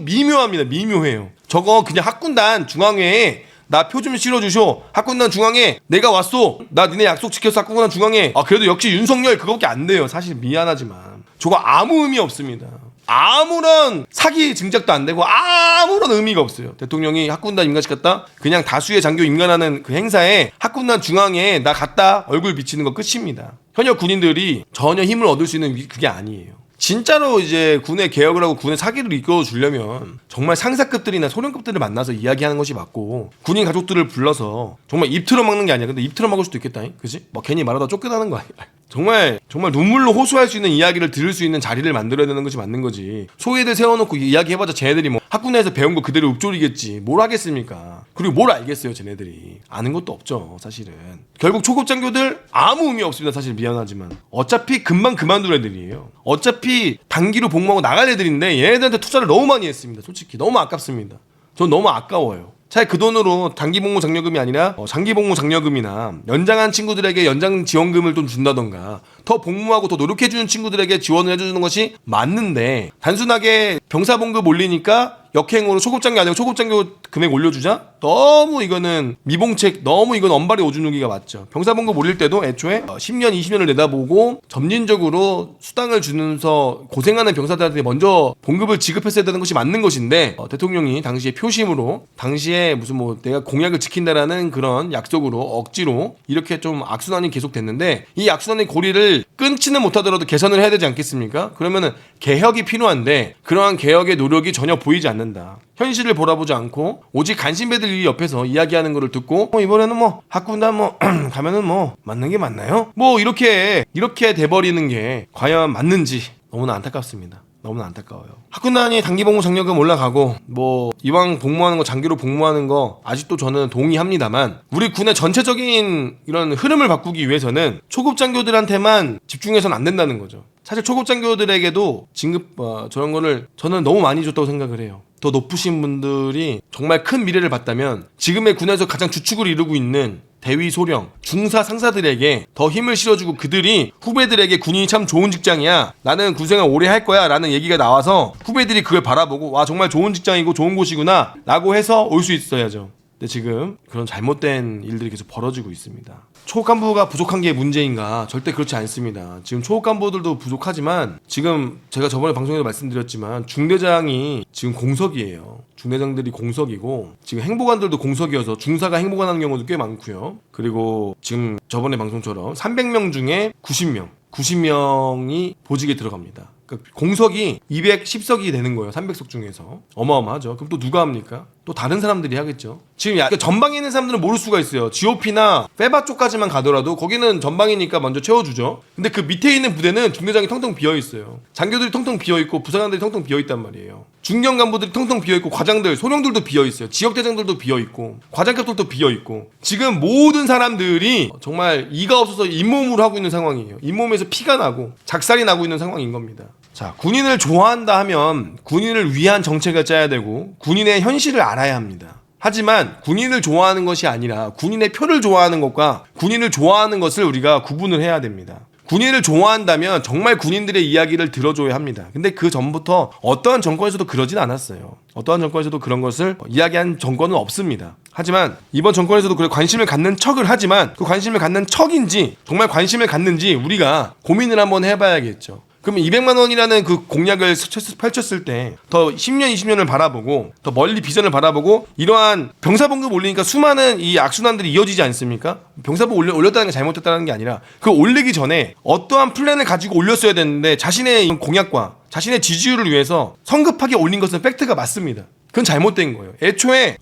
미묘합니다. 미묘해요. 저거 그냥 학군단 중앙회에 나 표 좀 실어주쇼. 학군단 중앙에 내가 왔소. 나 니네 약속 지켰어. 학군단 중앙에. 그래도 역시 윤석열 그거밖에 안 돼요. 사실 미안하지만 저거 아무 의미 없습니다. 아무런 사기 증작도 안 되고 아무런 의미가 없어요. 대통령이 학군단 임관식 갔다 그냥 다수의 장교 임관하는 그 행사에 학군단 중앙에 나 갔다 얼굴 비치는 거 끝입니다. 현역 군인들이 전혀 힘을 얻을 수 있는 그게 아니에요. 진짜로 이제 군의 개혁을 하고 군의 사기를 이끌어주려면 정말 상사급들이나 소령급들을 만나서 이야기하는 것이 맞고 군인 가족들을 불러서 정말 입 틀어막는 게 아니야. 근데 입 틀어막을 수도 있겠다. 그지? 막 괜히 말하다 쫓겨나는 거 아니야. 정말 눈물로 호소할 수 있는 이야기를 들을 수 있는 자리를 만들어야 되는 것이 맞는 거지. 소위들 세워놓고 이야기해봤자 쟤네들이 뭐 학군에서 배운 거 그대로 읊조리겠지. 뭘 하겠습니까? 그리고 뭘 알겠어요, 쟤네들이. 아는 것도 없죠, 사실은. 결국 초급장교들 아무 의미 없습니다, 사실. 미안하지만 어차피 금방 그만둘 애들이에요. 어차피 단기로 복무하고 나갈 애들인데 얘네들한테 투자를 너무 많이 했습니다. 솔직히 너무 아깝습니다. 전 너무 아까워요. 차라리 그 돈으로 단기 복무 장려금이 아니라 장기 복무 장려금이나 연장한 친구들에게 연장 지원금을 좀 준다던가 더 복무하고 더 노력해주는 친구들에게 지원을 해주는 것이 맞는데 단순하게 병사 봉급 올리니까 역행으로 초급장교 아니고 초급장교 금액 올려주자? 너무 이거는 미봉책, 너무 이건 엄발이 오줌 누기가 맞죠. 병사 봉급 올릴 때도 애초에 10년, 20년을 내다보고 점진적으로 수당을 주면서 고생하는 병사들한테 먼저 봉급을 지급했어야 되는 것이 맞는 것인데 대통령이 당시에 표심으로 당시에 무슨 뭐 내가 공약을 지킨다라는 그런 약속으로 억지로 이렇게 좀 악순환이 계속됐는데 이 악순환의 고리를 끊지는 못하더라도 개선을 해야 되지 않겠습니까? 그러면은 개혁이 필요한데 그러한 개혁의 노력이 전혀 보이지 않는다. 현실을 바라보지 않고 오직 간신배들이 옆에서 이야기하는 거를 듣고 이번에는 뭐 학군단 뭐 가면은 뭐 맞는 게 맞나요? 뭐 이렇게 돼버리는 게 과연 맞는지 너무나 안타깝습니다. 너무나 안타까워요. 학군단이 단기 복무 장려금 올라가고 뭐 이왕 복무하는 거 장기로 복무하는 거 아직도 저는 동의합니다만 우리 군의 전체적인 이런 흐름을 바꾸기 위해서는 초급 장교들한테만 집중해서는 안 된다는 거죠. 사실 초급 장교들에게도 진급 저런 거를 저는 너무 많이 줬다고 생각을 해요. 더 높으신 분들이 정말 큰 미래를 봤다면 지금의 군에서 가장 주축을 이루고 있는 대위 소령, 중사 상사들에게 더 힘을 실어주고 그들이 후배들에게 군인이 참 좋은 직장이야, 나는 군생활 오래 할 거야 라는 얘기가 나와서 후배들이 그걸 바라보고 와 정말 좋은 직장이고 좋은 곳이구나 라고 해서 올 수 있어야죠. 근데 지금 그런 잘못된 일들이 계속 벌어지고 있습니다. 초급 간부가 부족한 게 문제인가? 절대 그렇지 않습니다. 지금 초급 간부들도 부족하지만 지금 제가 저번에 방송에서 말씀드렸지만 중대장이 지금 공석이에요. 중대장들이 공석이고 지금 행보관들도 공석이어서 중사가 행보관 하는 경우도 꽤 많고요. 그리고 지금 저번에 방송처럼 300명 중에 90명이 보직에 들어갑니다. 그러니까 공석이 210석이 되는 거예요. 300석 중에서. 어마어마하죠. 그럼 또 누가 합니까? 또 다른 사람들이 하겠죠. 지금 약간 전방에 있는 사람들은 모를 수가 있어요. GOP나 페바 쪽까지만 가더라도 거기는 전방이니까 먼저 채워주죠. 근데 그 밑에 있는 부대는 중대장이 텅텅 비어있어요. 장교들이 텅텅 비어있고 부사관들이 텅텅 비어있단 말이에요. 중견 간부들이 텅텅 비어있고 과장들, 소령들도 비어있어요. 지역대장들도 비어있고 과장급들도 비어있고 지금 모든 사람들이 정말 이가 없어서 잇몸으로 하고 있는 상황이에요. 잇몸에서 피가 나고 작살이 나고 있는 상황인 겁니다. 자, 군인을 좋아한다 하면 군인을 위한 정책을 짜야 되고 군인의 현실을 알아야 합니다. 하지만 군인을 좋아하는 것이 아니라 군인의 표를 좋아하는 것과 군인을 좋아하는 것을 우리가 구분을 해야 됩니다. 군인을 좋아한다면 정말 군인들의 이야기를 들어줘야 합니다. 근데 그 전부터 어떠한 정권에서도 그러진 않았어요. 어떠한 정권에서도 그런 것을 이야기한 정권은 없습니다. 하지만 이번 정권에서도 그래 관심을 갖는 척을 하지만 그 관심을 갖는 척인지 정말 관심을 갖는지 우리가 고민을 한번 해봐야겠죠. 그럼 200만 원이라는 그 공약을 펼쳤을 때 더 10년, 20년을 바라보고 더 멀리 비전을 바라보고 이러한 병사봉급 올리니까 수많은 이 악순환들이 이어지지 않습니까? 병사봉 올렸다는 게 잘못됐다는 게 아니라 그 올리기 전에 어떠한 플랜을 가지고 올렸어야 되는데 자신의 공약과 자신의 지지율을 위해서 성급하게 올린 것은 팩트가 맞습니다. 그건 잘못된 거예요. 애초에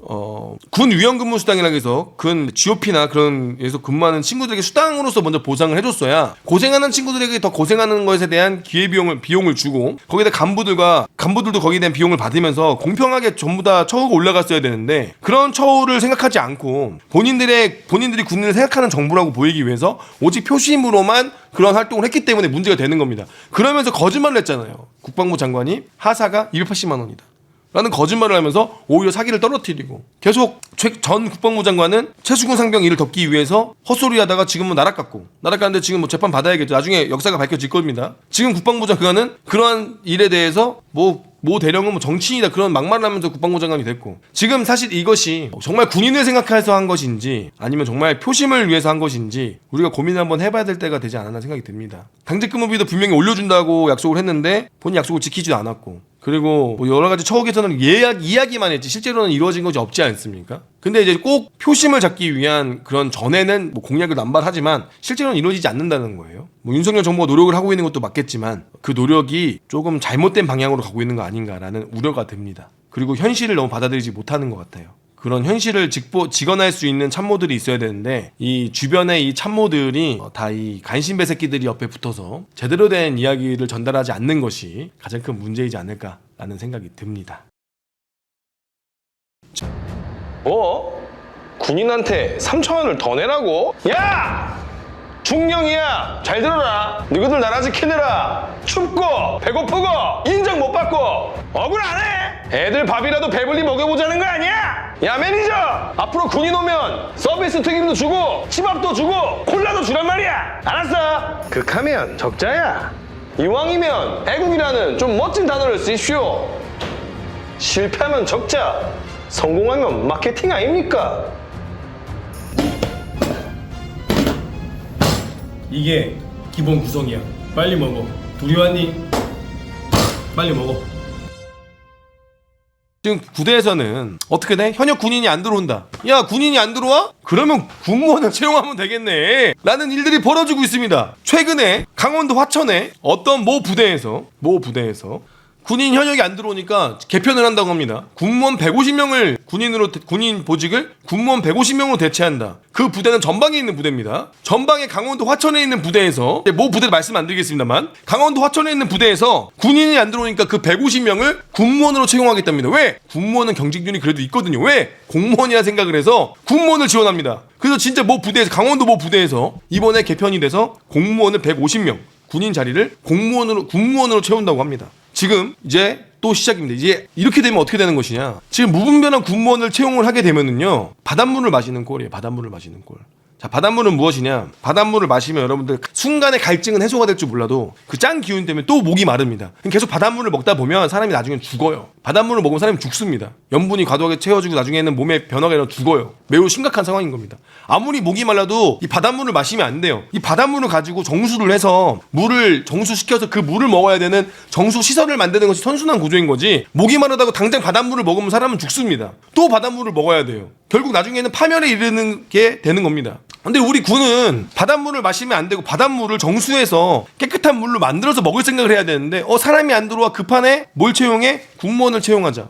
군 위험근무 수당이라고 해서 그 GOP나 그런 에서 근무하는 친구들에게 수당으로서 먼저 보상을 해줬어야 고생하는 친구들에게 더 고생하는 것에 대한 비용을 주고 거기다 간부들도 거기에 대한 비용을 받으면서 공평하게 전부 다 처우가 올라갔어야 되는데 그런 처우를 생각하지 않고 본인들이 군인을 생각하는 정부라고 보이기 위해서 오직 표심으로만 그런 활동을 했기 때문에 문제가 되는 겁니다. 그러면서 거짓말을 했잖아요. 국방부 장관이 하사가 280만 원이다. 라는 거짓말을 하면서 오히려 사기를 떨어뜨리고 계속 전 국방부 장관은 최수근 상병 일을 덮기 위해서 헛소리 하다가 지금은 나락갔는데 지금 뭐 재판 받아야겠죠. 나중에 역사가 밝혀질 겁니다. 지금 국방부 장관은 그러한 일에 대해서 모 대령은 뭐 정치인이다 그런 막말을 하면서 국방부 장관이 됐고 지금 사실 이것이 정말 군인을 생각해서 한 것인지 아니면 정말 표심을 위해서 한 것인지 우리가 고민을 한번 해봐야 될 때가 되지 않았나 생각이 듭니다. 당직 근무비도 분명히 올려준다고 약속을 했는데 본인 약속을 지키지도 않았고 그리고 뭐 여러 가지 처우 개선은 이야기만 했지 실제로는 이루어진 것이 없지 않습니까? 근데 이제 꼭 표심을 잡기 위한 그런 전에는 뭐 공약을 남발하지만 실제로는 이루어지지 않는다는 거예요. 뭐 윤석열 정부가 노력을 하고 있는 것도 맞겠지만 그 노력이 조금 잘못된 방향으로 가고 있는 거 아닌가라는 우려가 듭니다. 그리고 현실을 너무 받아들이지 못하는 것 같아요. 그런 현실을 직언할 수 있는 참모들이 있어야 되는데 이 주변에 이 참모들이 다 이 간신배 새끼들이 옆에 붙어서 제대로 된 이야기를 전달하지 않는 것이 가장 큰 문제이지 않을까라는 생각이 듭니다. 뭐? 군인한테 3천 원을 더 내라고? 야! 중령이야! 잘 들어라! 너희들 나라 지키느라 춥고 배고프고 인정 못 받고 억울 안 해! 애들 밥이라도 배불리 먹여보자는 거 아니야? 야 매니저! 앞으로 군인 오면 서비스 튀김도 주고 치밥도 주고 콜라도 주란 말이야! 알았어? 극하면 적자야. 이왕이면 애국이라는 좀 멋진 단어를 쓰십시오. 실패하면 적자, 성공하면 마케팅 아닙니까? 이게 기본 구성이야. 빨리 먹어. 둘이 왔니? 빨리 먹어. 지금 부대에서는 어떻게 돼? 현역 군인이 안 들어온다. 야, 군인이 안 들어와? 그러면 군무원을 채용하면 되겠네. 라는 일들이 벌어지고 있습니다. 최근에 강원도 화천에 어떤 모 부대에서 군인 현역이 안 들어오니까 개편을 한다고 합니다. 군무원 150명을 군인 보직을 군무원 150명으로 대체한다. 그 부대는 전방에 있는 부대입니다. 전방에 강원도 화천에 있는 부대에서 모 부대를 말씀 안 드리겠습니다만 강원도 화천에 있는 부대에서 군인이 안 들어오니까 그 150명을 군무원으로 채용하겠답니다. 왜? 군무원은 경직률이 그래도 있거든요. 왜? 공무원이라 생각을 해서 군무원을 지원합니다. 그래서 진짜 모 부대에서 강원도 모 부대에서 이번에 개편이 돼서 공무원을 150명 군인 자리를 군무원으로 채운다고 합니다. 지금 이제 또 시작입니다. 이제 이렇게 되면 어떻게 되는 것이냐? 지금 무분별한 군무원을 채용을 하게 되면은요 바닷물을 마시는 꼴이에요. 바닷물을 마시는 꼴. 자, 바닷물은 무엇이냐? 바닷물을 마시면 여러분들 순간의 갈증은 해소가 될 줄 몰라도 그 짠 기운 때문에 또 목이 마릅니다. 계속 바닷물을 먹다 보면 사람이 나중에 죽어요. 바닷물을 먹으면 사람이 죽습니다. 염분이 과도하게 채워지고 나중에는 몸에 변화가 일어나 죽어요. 매우 심각한 상황인 겁니다. 아무리 목이 말라도 이 바닷물을 마시면 안 돼요. 이 바닷물을 가지고 정수를 해서 물을 정수시켜서 그 물을 먹어야 되는 정수 시설을 만드는 것이 선순환 구조인 거지. 목이 마르다고 당장 바닷물을 먹으면 사람은 죽습니다. 또 바닷물을 먹어야 돼요. 결국 나중에는 파멸에 이르는 게 되는 겁니다. 근데 우리 군은 바닷물을 마시면 안 되고 바닷물을 정수해서 깨끗한 물로 만들어서 먹을 생각을 해야 되는데 사람이 안 들어와 급하네? 뭘 채용해? 군무원을 채용하자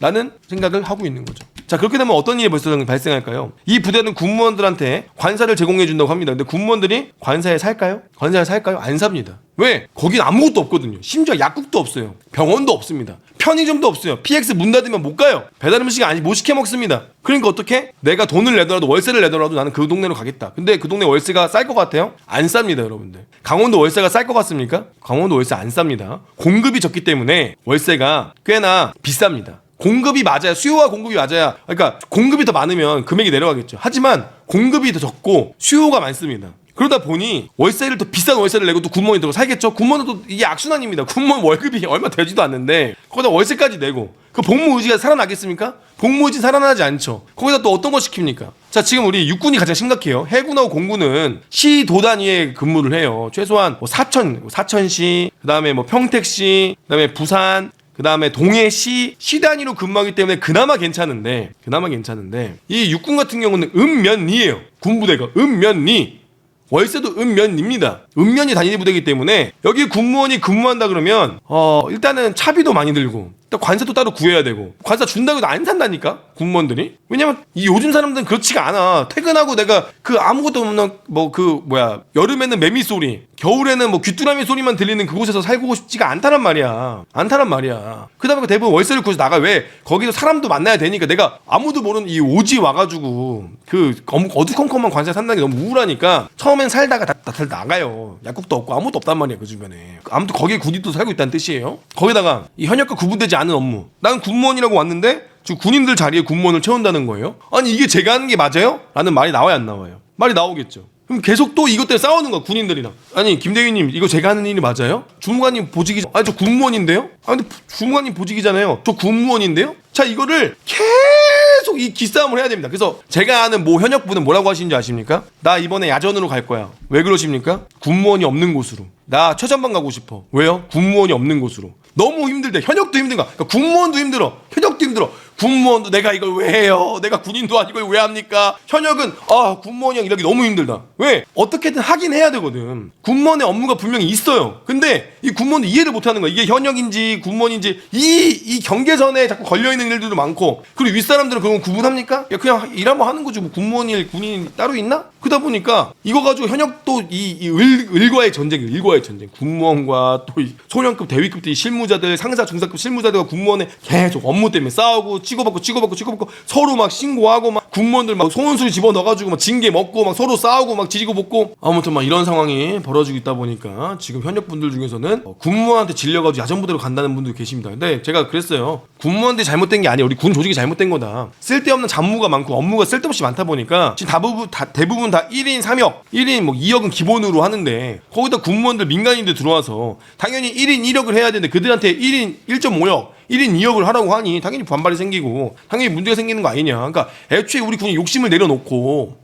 라는 생각을 하고 있는 거죠. 자, 그렇게 되면 어떤 일이 벌써 발생할까요? 이 부대는 군무원들한테 관사를 제공해 준다고 합니다. 근데 군무원들이 관사에 살까요? 관사에 살까요? 안 삽니다. 왜? 거긴 아무것도 없거든요. 심지어 약국도 없어요. 병원도 없습니다. 편의점도 없어요. PX 문 닫으면 못 가요. 배달 음식 못 시켜 먹습니다. 그러니까 어떻게? 내가 돈을 내더라도 월세를 내더라도 나는 그 동네로 가겠다. 근데 그 동네 월세가 쌀 것 같아요? 안 쌉니다, 여러분들. 강원도 월세가 쌀 것 같습니까? 강원도 월세 안 쌉니다. 공급이 적기 때문에 월세가 꽤나 비쌉니다. 공급이 맞아야, 수요와 공급이 맞아야, 그러니까 공급이 더 많으면 금액이 내려가겠죠. 하지만 공급이 더 적고 수요가 많습니다. 그러다 보니 월세를 더 비싼 월세를 내고 또 군무원이 들어 살겠죠. 군무원도 이게 악순환입니다. 군무원 월급이 얼마 되지도 않는데 거기다 월세까지 내고 그 복무 의지가 살아나겠습니까? 복무 의지 살아나지 않죠. 거기다 또 어떤 거 시킵니까? 자, 지금 우리 육군이 가장 심각해요. 해군하고 공군은 시도 단위에 근무를 해요. 최소한 뭐 사천시, 그다음에 뭐 평택시, 그다음에 부산, 그 다음에 동해시 단위로 근무하기 때문에 그나마 괜찮은데 이 육군 같은 경우는 읍면리예요. 군부대가 읍면리. 월세도 읍면입니다. 읍면이 단위 부대이기 때문에 여기 군무원이 근무한다 그러면 일단은 차비도 많이 들고 또 관세도 따로 구해야 되고 관세 준다고 해도 안 산다니까 군무원들이. 왜냐면 이 요즘 사람들은 그렇지가 않아. 퇴근하고 내가 그 아무것도 없는 여름에는 매미 소리, 겨울에는 뭐 귀뚜라미 소리만 들리는 그곳에서 살고 싶지가 않다란 말이야. 그러다 보니까 대부분 월세를 구해서 나가. 왜? 거기서 사람도 만나야 되니까. 내가 아무도 모르는 이 오지 와가지고 그 어두컴컴한 관세 산다는 게 너무 우울하니까 처음엔 살다가 다들 나가요. 약국도 없고 아무것도 없단 말이야, 그 주변에. 아무튼 거기에 군인도 살고 있다는 뜻이에요. 거기다가 이 현역과 구분되지 않은 업무. 난 군무원이라고 왔는데 지금 군인들 자리에 군무원을 채운다는 거예요. 아니 이게 제가 하는 게 맞아요? 라는 말이 나와야 안 나와요? 말이 나오겠죠. 그럼 계속 또 이것 때문에 싸우는 거야, 군인들이랑. 아니 김대위님 이거 제가 하는 일이 맞아요? 주무관님 보직이 아니 저 군무원인데요? 아 근데 주무관님 보직이잖아요. 저 군무원인데요? 자, 이거를 계속 이 기싸움을 해야 됩니다. 그래서 제가 아는 모 현역분은 뭐라고 하시는지 아십니까? 나 이번에 야전으로 갈 거야. 왜 그러십니까? 군무원이 없는 곳으로. 나 최전방 가고 싶어. 왜요? 군무원이 없는 곳으로. 너무 힘들대. 현역도 힘든가? 그러니까 군무원도 힘들어. 현역도 힘들어. 군무원도 내가 이걸 왜 해요? 내가 군인도 아니고 이걸 왜 합니까? 현역은 군무원이랑 일하기 너무 힘들다. 왜? 어떻게든 하긴 해야 되거든. 군무원의 업무가 분명히 있어요. 근데 이 군무원도 이해를 못하는 거야. 이게 현역인지 군무원인지 이 경계선에 자꾸 걸려있는 일들도 많고, 그리고 윗사람들은 그런 거 구분합니까? 야, 그냥 일하면 하는 거지. 뭐 군무원 일, 군인 따로 있나? 그러다 보니까 이거 가지고 현역도 일과의 전쟁. 군무원과 또 소년급, 대위급 이 실무자들, 상사, 중사급 실무자들과 군무원의 계속 업무 때문에 싸우고 치고받고 서로 막 신고하고 막 군무원들 막 소원술 집어넣어가지고 막 징계 먹고 막 서로 싸우고 막 지지고 볶고. 아무튼 막 이런 상황이 벌어지고 있다 보니까 지금 현역분들 중에서는 군무원한테 질려가지고 야전부대로 간다는 분도 계십니다. 근데 제가 그랬어요. 군무원들이 잘못된 게 아니야. 우리 군 조직이 잘못된 거다. 쓸데없는 잡무가 많고 업무가 쓸데없이 많다 보니까 지금 대부분 다 1인 3역, 1인 뭐 2역은 기본으로 하는데 거기다 군무원들 민간인들 들어와서 당연히 1인 1역을 해야 되는데 그들한테 1인 1.5역 1인 2역을 하라고 하니 당연히 반발이 생기고 당연히 문제가 생기는 거 아니냐. 그러니까 애초에 우리 군이 욕심을 내려놓고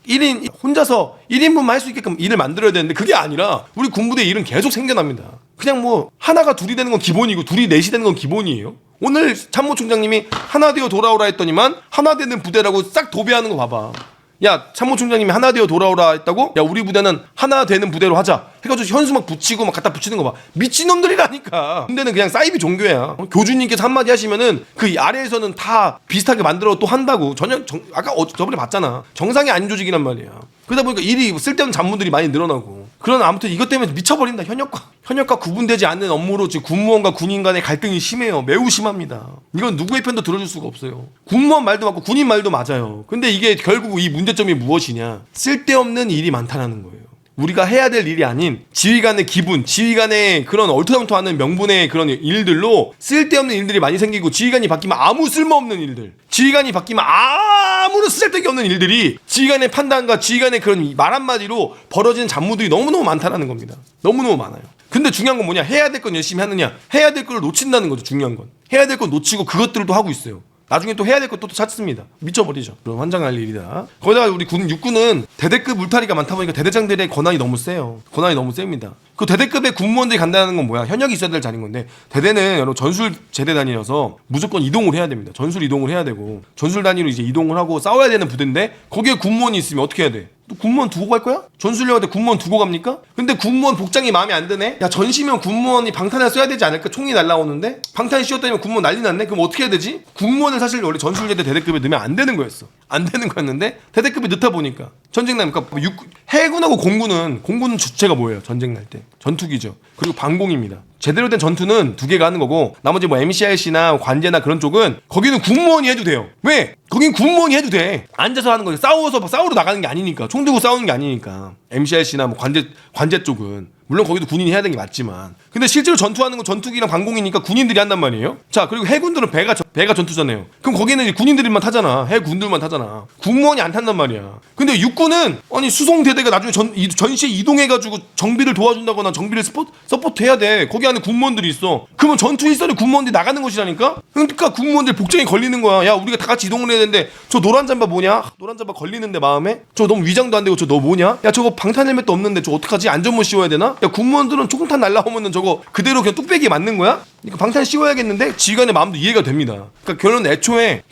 1인 혼자서 1인분만 할 수 있게끔 일을 만들어야 되는데 그게 아니라 우리 군부대 일은 계속 생겨납니다. 그냥 뭐 하나가 둘이 되는 건 기본이고 둘이 넷이 되는 건 기본이에요. 오늘 참모총장님이 하나 되어 돌아오라 했더니만 하나 되는 부대라고 싹 도배하는 거 봐봐. 야, 참모총장님이 하나 되어 돌아오라 했다고? 야, 우리 부대는 하나 되는 부대로 하자 해가지고 현수 막 붙이고 막 갖다 붙이는 거 봐. 미친놈들이라니까. 군대는 그냥 사이비 종교야. 교주님께서 한마디 하시면은 그 아래에서는 다 비슷하게 만들어 또 한다고. 아까 저번에 봤잖아. 정상이 아닌 조직이란 말이야. 그러다 보니까 일이 쓸데없는 잡무들이 많이 늘어나고. 그런 아무튼 이것 때문에 미쳐버린다. 현역과 구분되지 않는 업무로 지금 군무원과 군인 간의 갈등이 심해요. 매우 심합니다. 이건 누구의 편도 들어줄 수가 없어요. 군무원 말도 맞고 군인 말도 맞아요. 근데 이게 결국 이 문제점이 무엇이냐? 쓸데없는 일이 많다라는 거예요. 우리가 해야 될 일이 아닌 지휘관의 기분, 지휘관의 그런 얼토당토하는 명분의 그런 일들로 쓸데없는 일들이 많이 생기고, 지휘관이 바뀌면 아무 쓸모없는 일들, 지휘관이 바뀌면 아무런 쓸데기 없는 일들이 지휘관의 판단과 지휘관의 그런 말 한마디로 벌어지는 잡무들이 너무너무 많다라는 겁니다. 너무너무 많아요. 근데 중요한 건 뭐냐? 해야 될 건 열심히 하느냐? 해야 될 걸 놓친다는 거죠. 중요한 건 해야 될 건 놓치고 그것들도 하고 있어요. 나중에 또 해야 될 것도 또 찾습니다. 미쳐버리죠. 그럼 환장할 일이다. 거기다가 우리 육군은 대대급 울타리가 많다 보니까 대대장들의 권한이 너무 세요. 권한이 너무 셉니다. 그 대대급의 군무원들이 간다는 건 뭐야? 현역이 있어야 될 자리인 건데, 대대는 여러분 전술 제대 단위여서 무조건 이동을 해야 됩니다. 전술 이동을 해야 되고, 전술 단위로 이제 이동을 하고 싸워야 되는 부대인데 거기에 군무원이 있으면 어떻게 해야 돼? 또 군무원 두고 갈 거야? 전술련할 때 군무원 두고 갑니까? 근데 군무원 복장이 마음에 안 드네? 야 전시면 군무원이 방탄을 써야 되지 않을까? 총이 날라오는데? 방탄 씌웠다면 군무원 난리 났네? 그럼 어떻게 해야 되지? 군무원을 사실 원래 전술제대 대대급에 넣으면 안 되는 거였어. 안 되는 거였는데 대대급에 넣다 보니까 전쟁 나니까 해군하고 공군은 주체가 뭐예요? 전쟁 날 때 전투기죠. 그리고 방공입니다. 제대로 된 전투는 두 개가 하는 거고 나머지 뭐 MCRC나 관제나 그런 쪽은 거기는 군무원이 해도 돼요. 왜? 거긴 군무원이 해도 돼. 앉아서 하는 거지. 싸우러 나가는 게 아니니까. 총 들고 싸우는 게 아니니까. MCRC나 뭐 관제 쪽은 물론 거기도 군인이 해야 되는 게 맞지만 근데 실제로 전투하는 건 전투기랑 방공이니까 군인들이 한단 말이에요. 자 그리고 해군들은 배가 전투잖아요. 그럼 거기는 이제 군인들만 타잖아. 해군들만 타잖아. 군무원이 안 탄단 말이야. 근데 육군은 아니 수송대대가 나중에 전시에 이동해가지고 정비를 도와준다거나 정비를 서포트 해야 돼. 거기 안에 군무원들이 있어. 그러면 전투 일선에 군무원들이 나가는 것이라니까. 그러니까 군무원들 복장이 걸리는 거야. 야 우리가 다 같이 이동을 해야 되는데 저 노란 잠바 뭐냐? 노란 잠바 걸리는데 마음에? 저 너무 위장도 안 되고 저 너 뭐냐? 야 저거 방탄 헬멧도 없는데 저 어떡하지? 안전모 씌워야 되나? 야 군무원들은 총탄 날라오면은 저거 그대로 그냥 뚝배기에 맞는 거야? 그러니까 방탄 씌워야겠는데 지휘관의 마음도 이해가 됩니다. 그러니까 결론은 애초에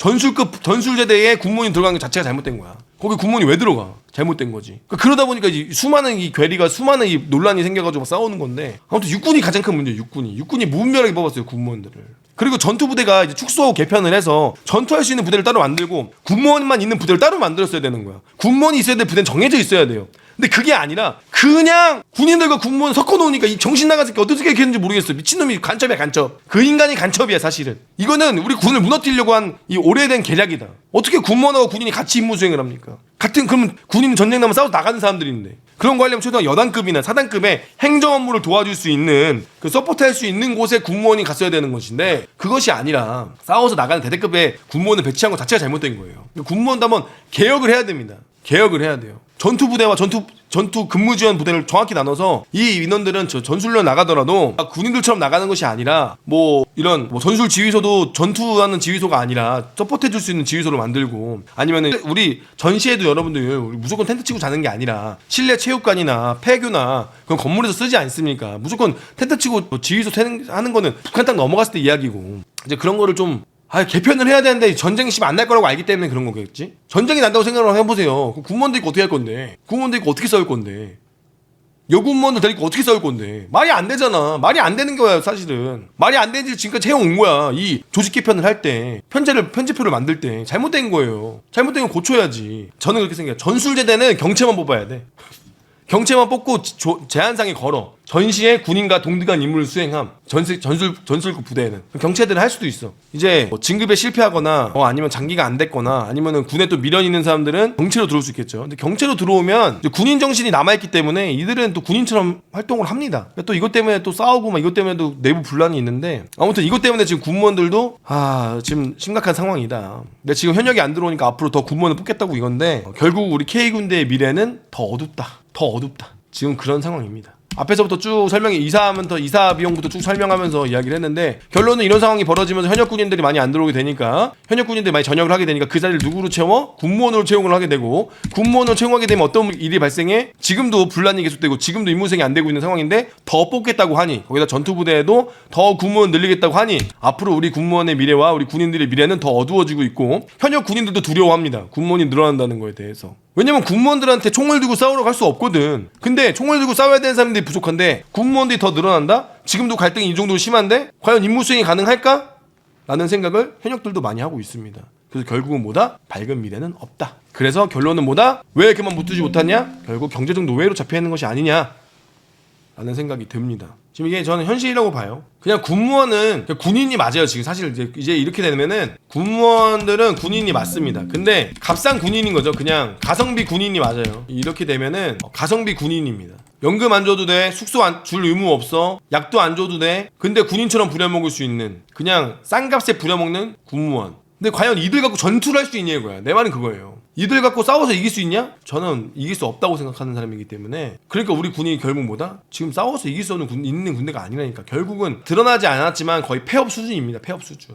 전술제대에 군무원이 들어간 것 자체가 잘못된 거야. 거기 군무원이 왜 들어가? 잘못된 거지. 그러다 보니까 이제 수많은 이 괴리가 수많은 이 논란이 생겨가지고 싸우는 건데 아무튼 육군이 가장 큰 문제예요. 육군이 무분별하게 뽑았어요 군무원들을. 그리고 전투부대가 이제 축소 개편을 해서 전투할 수 있는 부대를 따로 만들고 군무원만 있는 부대를 따로 만들었어야 되는 거야. 군무원이 있어야 될 부대는 정해져 있어야 돼요. 근데 그게 아니라 그냥 군인들과 군무원 섞어놓으니까 이 정신 나간 새끼 어떻게 이렇게 했는지 모르겠어. 미친놈이 간첩이야 간첩. 그 인간이 간첩이야 사실은. 이거는 우리 군을 무너뜨리려고 한 이 오래된 계략이다. 어떻게 군무원하고 군인이 같이 임무 수행을 합니까? 그러면 군인 전쟁 나면 싸워서 나가는 사람들인데 그런 거 하려면 최소한 여단급이나 사단급의 행정 업무를 도와줄 수 있는 그 서포트할 수 있는 곳에 군무원이 갔어야 되는 것인데 그것이 아니라 싸워서 나가는 대대급의 군무원을 배치한 것 자체가 잘못된 거예요. 군무원도 한번 개혁을 해야 됩니다. 개혁을 해야 돼요. 전투부대와 전투 근무 지원 부대를 정확히 나눠서 이 인원들은 전술련 나가더라도 군인들처럼 나가는 것이 아니라 뭐 이런 뭐 전술 지휘소도 전투하는 지휘소가 아니라 서포트해줄 수 있는 지휘소를 만들고 아니면은 우리 전시에도 여러분들 우리 무조건 텐트 치고 자는 게 아니라 실내 체육관이나 폐교나 그런 건물에서 쓰지 않습니까? 무조건 텐트 치고 뭐 지휘소 하는 거는 북한 땅 넘어갔을 때 이야기고 이제 그런 거를 좀 개편을 해야 되는데 전쟁이 안 날 거라고 알기 때문에 그런 거겠지? 전쟁이 난다고 생각을 해보세요. 군무원들 있고 어떻게 할 건데? 군무원들 있고 어떻게 싸울 건데? 여군무원들 데리고 어떻게 싸울 건데? 말이 안 되잖아. 말이 안 되는 거야 사실은. 말이 안 되는지 지금까지 해온 거야. 이 조직 개편을 할 때 편집표를 만들 때 잘못된 거예요. 잘못된 건 고쳐야지. 저는 그렇게 생각해요. 전술제대는 경체만 뽑아야 돼. 경체만 뽑고 제한상에 걸어. 전시에 군인과 동등한 임무를 수행함. 전술급 부대에는 경체들은 할 수도 있어. 이제 뭐 진급에 실패하거나 아니면 장기가 안 됐거나 아니면은 군에 또 미련 있는 사람들은 경체로 들어올 수 있겠죠. 근데 경체로 들어오면 이제 군인 정신이 남아있기 때문에 이들은 또 군인처럼 활동을 합니다. 또 이것 때문에 또 싸우고 막 이것 때문에도 내부 분란이 있는데 아무튼 이것 때문에 지금 군무원들도 지금 심각한 상황이다. 근데 지금 현역이 안 들어오니까 앞으로 더 군무원을 뽑겠다고 이건데 결국 우리 K군대의 미래는 더 어둡다. 지금 그런 상황입니다. 앞에서부터 쭉 이사 비용부터 쭉 설명하면서 이야기를 했는데 결론은 이런 상황이 벌어지면서 현역 군인들이 많이 안 들어오게 되니까 현역 군인들이 많이 전역을 하게 되니까 그 자리를 누구로 채워? 군무원으로 채용을 하게 되고 군무원으로 채용하게 되면 어떤 일이 발생해? 지금도 분란이 계속되고 지금도 임무수행이 안 되고 있는 상황인데 더 뽑겠다고 하니 거기다 전투부대에도 더 군무원 늘리겠다고 하니 앞으로 우리 군무원의 미래와 우리 군인들의 미래는 더 어두워지고 있고 현역 군인들도 두려워합니다. 군무원이 늘어난다는 거에 대해서. 왜냐면 군무원들한테 총을 들고 싸우러 갈 수 없거든. 근데 총을 들고 싸워야 되는 사람들이 부족한데 군무원들이 더 늘어난다? 지금도 갈등이 이 정도로 심한데 과연 임무 수행이 가능할까? 라는 생각을 현역들도 많이 하고 있습니다. 그래서 결국은 뭐다? 밝은 미래는 없다. 그래서 결론은 뭐다? 왜 이렇게만 붙들지 못하냐? 결국 경제적 노예로 잡혀 있는 것이 아니냐? 라는 생각이 듭니다. 지금 이게 저는 현실이라고 봐요. 그냥 군무원은 군인이 맞아요. 지금 사실 이제 이렇게 되면은 군무원들은 군인이 맞습니다. 근데 값싼 군인인 거죠. 그냥 가성비 군인이 맞아요. 이렇게 되면은 가성비 군인입니다. 연금 안 줘도 돼. 숙소 줄 의무 없어. 약도 안 줘도 돼. 근데 군인처럼 부려먹을 수 있는 그냥 싼 값에 부려먹는 군무원. 근데 과연 이들 갖고 전투를 할 수 있냐 이거야. 내 말은 그거예요. 이들 갖고 싸워서 이길 수 있냐? 저는 이길 수 없다고 생각하는 사람이기 때문에 그러니까 우리 군이 결국 뭐다? 지금 싸워서 이길 수 있는 군대가 아니라니까. 결국은 드러나지 않았지만 거의 폐업 수준입니다. 폐업 수준.